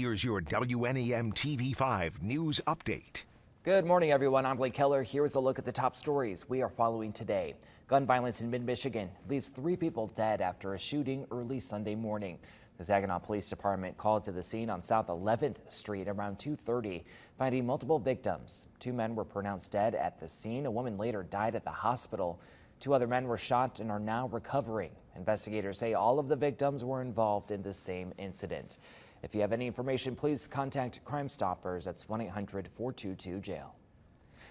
Here's your WNEM TV5 news update. Good morning, everyone. I'm Blake Keller. Here's a look at the top stories we are following today. Gun violence in mid-Michigan leaves 3 people dead after a shooting early Sunday morning. The Saginaw Police Department called to the scene on South 11th Street around 2:30, finding multiple victims. 2 men were pronounced dead at the scene. A woman later died at the hospital. 2 other men were shot and are now recovering. Investigators say all of the victims were involved in the same incident. If you have any information, please contact Crime Stoppers. That's 1-800-422-JAIL.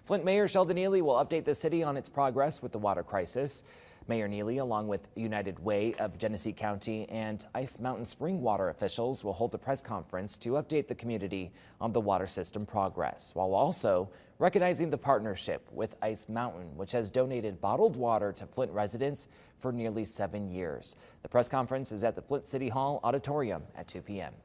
Flint Mayor Sheldon Neely will update the city on its progress with the water crisis. Mayor Neely, along with United Way of Genesee County and Ice Mountain Spring Water officials, will hold a press conference to update the community on the water system progress, while also recognizing the partnership with Ice Mountain, which has donated bottled water to Flint residents for nearly 7 years. The press conference is at the Flint City Hall Auditorium at 2 p.m.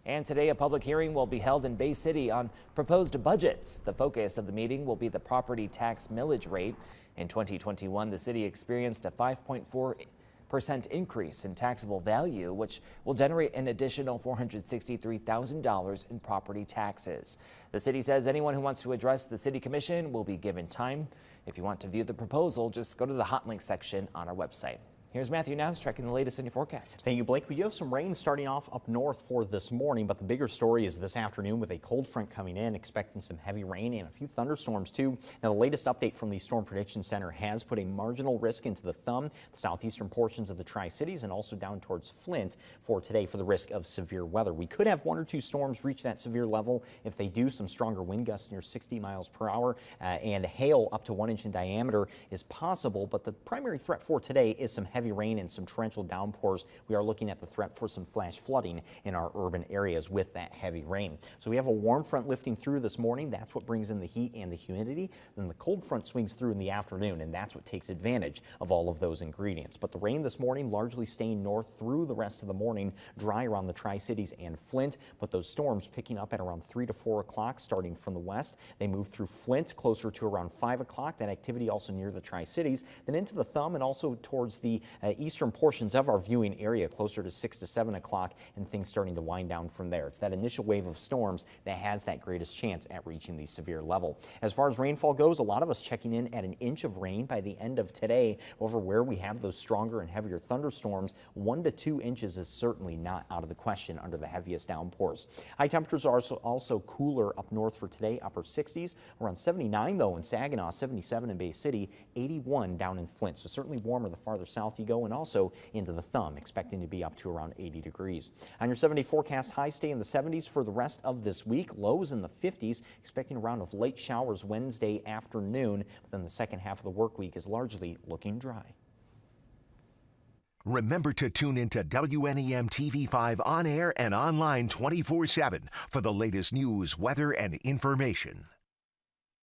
And today, a public hearing will be held in Bay City on proposed budgets. The focus of the meeting will be the property tax millage rate. In 2021, the city experienced a 5.4% increase in taxable value, which will generate an additional $463,000 in property taxes. The city says anyone who wants to address the city commission will be given time. If you want to view the proposal, just go to the hot link section on our website. Here's Matthew Nowes tracking the latest in your forecast. Thank you, Blake. We do have some rain starting off up north for this morning, but the bigger story is this afternoon with a cold front coming in, expecting some heavy rain and a few thunderstorms too. Now, the latest update from the Storm Prediction Center has put a marginal risk into the thumb, the southeastern portions of the Tri-Cities, and also down towards Flint for today for the risk of severe weather. We could have 1 or 2 storms reach that severe level. If they do, some stronger wind gusts near 60 miles per hour and hail up to 1 inch in diameter is possible, but the primary threat for today is some heavy rain and some torrential downpours. We are looking at the threat for some flash flooding in our urban areas with that heavy rain. So we have a warm front lifting through this morning. That's what brings in the heat and the humidity. Then the cold front swings through in the afternoon, and that's what takes advantage of all of those ingredients. But the rain this morning largely staying north through the rest of the morning, dry around the Tri-Cities and Flint, but those storms picking up at around 3 to 4 o'clock starting from the west. They move through Flint closer to around 5 o'clock. That activity also near the Tri-Cities, then into the thumb and also towards the eastern portions of our viewing area closer to 6 to 7 o'clock, and things starting to wind down from there. It's that initial wave of storms that has that greatest chance at reaching the severe level. As far as rainfall goes, a lot of us checking in at 1 inch of rain by the end of today. Over where we have those stronger and heavier thunderstorms, 1 to 2 inches is certainly not out of the question under the heaviest downpours. High temperatures are also cooler up north for today, upper 60s, around 79 though in Saginaw, 77 in Bay City, 81 down in Flint. So certainly warmer the farther south you go, and also into the thumb, expecting to be up to around 80 degrees. On your 7-day forecast, highs stay in the 70s for the rest of this week, lows in the 50s, expecting a round of late showers Wednesday afternoon, but then the second half of the work week is largely looking dry. Remember to tune into WNEM TV5 on air and online 24/7 for the latest news, weather, and information.